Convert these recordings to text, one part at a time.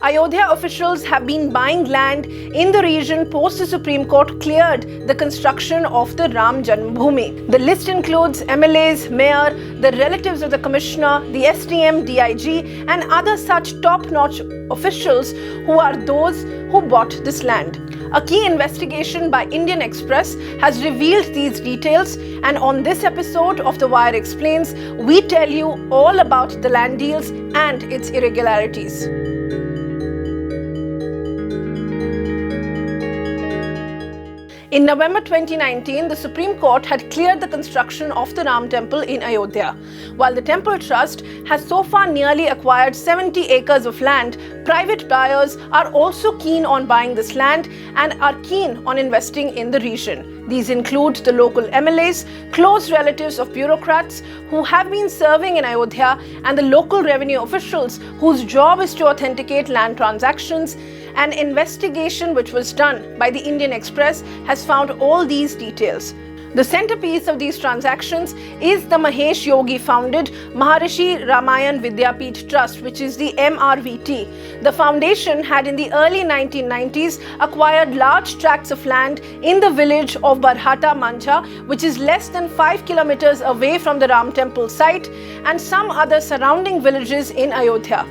Ayodhya officials have been buying land in the region post the Supreme Court cleared the construction of the Ram Janmabhoomi. The list includes MLAs, mayor, the relatives of the commissioner, the STM, DIG and other such top-notch officials who are those who bought this land. A key investigation by Indian Express has revealed these details, and on this episode of The Wire Explains, we tell you all about the land deals and its irregularities. In November 2019, the Supreme Court had cleared the construction of the Ram Temple in Ayodhya. While the Temple Trust has so far nearly acquired 70 acres of land, private buyers are also keen on buying this land and are keen on investing in the region. These include the local MLAs, close relatives of bureaucrats who have been serving in Ayodhya, and the local revenue officials whose job is to authenticate land transactions. An investigation which was done by the Indian Express has found all these details. The centerpiece of these transactions is the Mahesh Yogi-founded Maharshi Ramayan Vidyapeeth Trust, which is the MRVT. The foundation had in the early 1990s acquired large tracts of land in the village of Barhata Manjha, which is less than 5 kilometers away from the Ram Temple site, and some other surrounding villages in Ayodhya.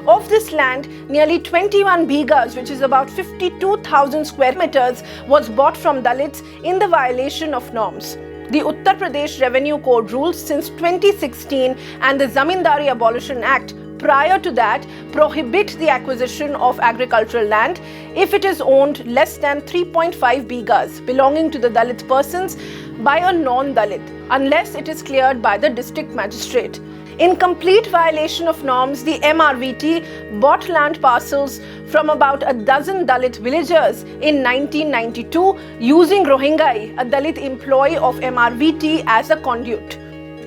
Of this land, nearly 21 bighas, which is about 52,000 square meters, was bought from Dalits in the violation of norms. The Uttar Pradesh Revenue Code rules since 2016 and the Zamindari Abolition Act prior to that prohibit the acquisition of agricultural land if it is owned less than 3.5 bighas belonging to the Dalit persons by a non-Dalit, unless it is cleared by the district magistrate. In complete violation of norms, the MRVT bought land parcels from about a dozen Dalit villagers in 1992 using Rohingyai, a Dalit employee of MRVT, as a conduit.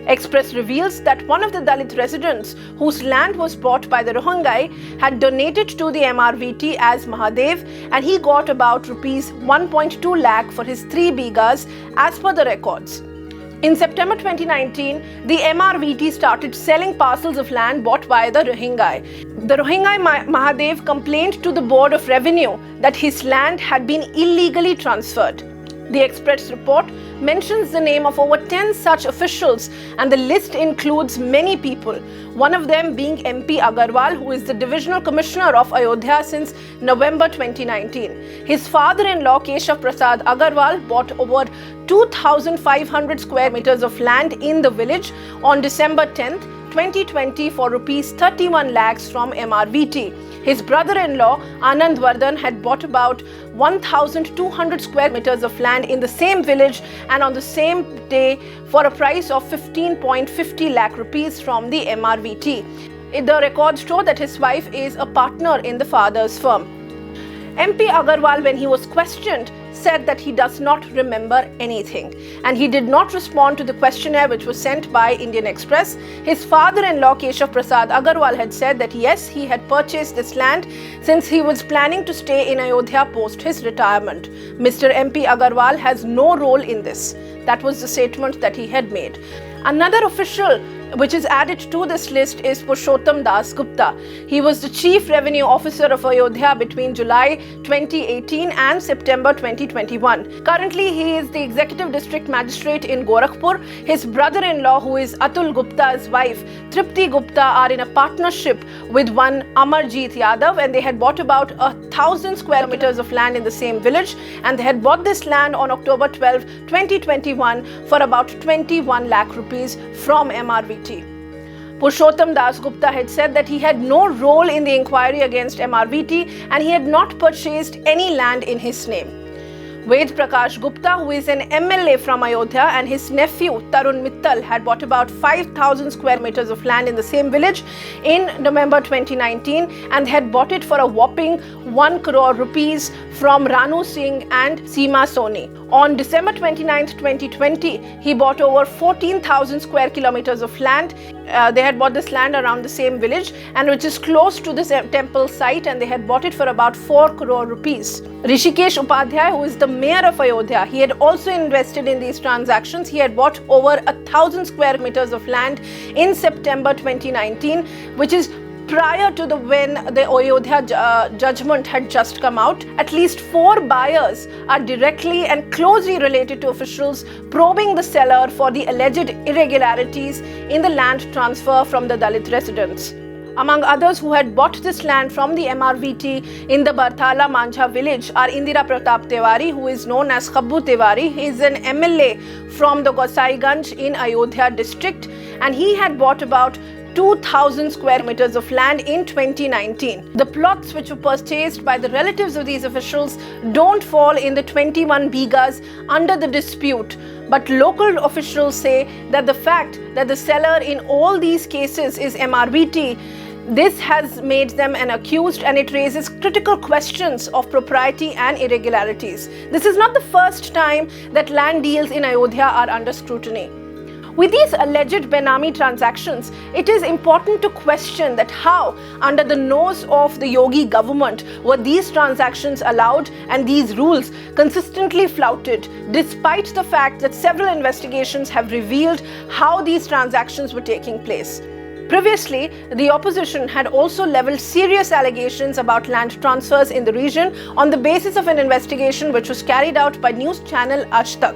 Express reveals that one of the Dalit residents whose land was bought by the Rohingyai had donated to the MRVT as Mahadev, and he got about rupees 1.2 lakh for his 3 bighas as per the records. In September 2019, the MRVT started selling parcels of land bought by the Rohingyai. The Rohingyai Mahadev complained to the Board of Revenue that his land had been illegally transferred. The Express report mentions the name of over 10 such officials, and the list includes many people, one of them being MP Agarwal, who is the Divisional Commissioner of Ayodhya since November 2019. His father-in-law Keshav Prasad Agarwal bought over 2,500 square meters of land in the village on December 10th, 2020 for rupees 31 lakhs from MRVT. His brother-in-law Anand Vardhan had bought about 1,200 square meters of land in the same village and on the same day for a price of 15.50 lakh rupees from the MRVT. The records show that his wife is a partner in the father's firm. MP Agarwal, when he was questioned, said that he does not remember anything, and he did not respond to the questionnaire which was sent by Indian Express. His father-in-law Keshav Prasad Agarwal had said that yes, he had purchased this land since he was planning to stay in Ayodhya post his retirement. Mr. MP Agarwal has no role in this. That was the statement that he had made. Another official which is added to this list is Purushottam Das Gupta. He was the Chief Revenue Officer of Ayodhya between July 2018 and September 2021. Currently, he is the Executive District Magistrate in Gorakhpur. His brother-in-law, who is Atul Gupta's wife, Tripti Gupta, are in a partnership with one Amarjeet Yadav, and they had bought about 1,000 square meters of land in the same village, and they had bought this land on October 12, 2021 for about 21 lakh rupees from MRVT. Purushottam Das Gupta had said that he had no role in the inquiry against MRVT and he had not purchased any land in his name. Ved Prakash Gupta, who is an MLA from Ayodhya, and his nephew Tarun Mittal had bought about 5,000 square meters of land in the same village in November 2019 and had bought it for a whopping 1 crore rupees from Ranu Singh and Seema Soni. On December 29, 2020, he bought over 14,000 square kilometers of land. They had bought this land around the same village and which is close to this temple site, and they had bought it for about 4 crore rupees. Rishikesh Upadhyay, who is the mayor of Ayodhya, he had also invested in these transactions. He had bought over 1,000 square meters of land in September 2019, which is prior to when the Ayodhya judgment had just come out, at least 4 buyers are directly and closely related to officials probing the seller for the alleged irregularities in the land transfer from the Dalit residents. Among others who had bought this land from the MRVT in the Barhata Manjha village are Indira Pratap Tiwari, who is known as Khabbu Tiwari. He is an MLA from the Gosaiganj in Ayodhya district, and he had bought about 2,000 square meters of land in 2019. The plots which were purchased by the relatives of these officials don't fall in the 21 bighas under the dispute, but local officials say that the fact that the seller in all these cases is MRVT, this has made them an accused, and it raises critical questions of propriety and irregularities. This is not the first time that land deals in Ayodhya are under scrutiny. With these alleged Benami transactions, it is important to question that how, under the nose of the Yogi government, were these transactions allowed and these rules consistently flouted, despite the fact that several investigations have revealed how these transactions were taking place. Previously, the opposition had also leveled serious allegations about land transfers in the region on the basis of an investigation which was carried out by news channel Aaj Tak.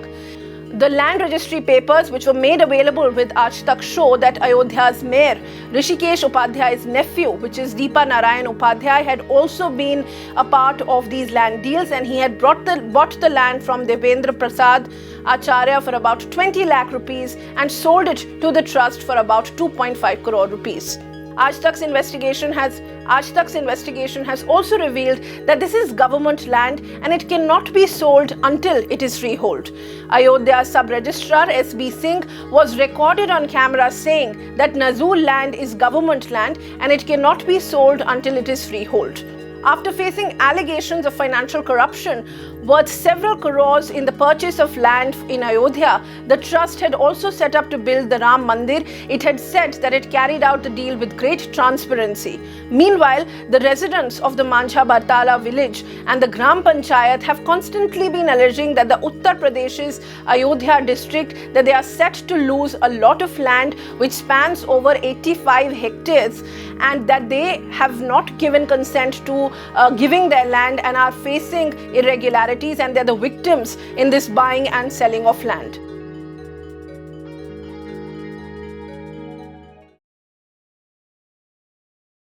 The land registry papers which were made available with Aaj Tak show that Ayodhya's mayor Rishikesh Upadhyay's nephew, which is Deepa Narayan Upadhyay, had also been a part of these land deals, and he had bought the land from Devendra Prasad Acharya for about 20 lakh rupees and sold it to the trust for about 2.5 crore rupees. Aaj Tak's investigation has also revealed that this is government land and it cannot be sold until it is freehold. Ayodhya Sub-Registrar S.B. Singh was recorded on camera saying that Nazul land is government land and it cannot be sold until it is freehold. After facing allegations of financial corruption worth several crores in the purchase of land in Ayodhya, the trust had also set up to build the Ram Mandir. It had said that it carried out the deal with great transparency. Meanwhile, the residents of the Manjha Bartala village and the Gram Panchayat have constantly been alleging that the Uttar Pradesh's Ayodhya district, that they are set to lose a lot of land which spans over 85 hectares, and that they have not given consent to giving their land and are facing irregularities, and they're the victims in this buying and selling of land.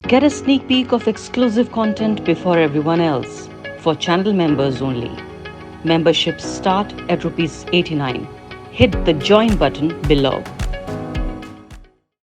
Get a sneak peek of exclusive content before everyone else for channel members only. Memberships start at ₹89. Hit the join button below.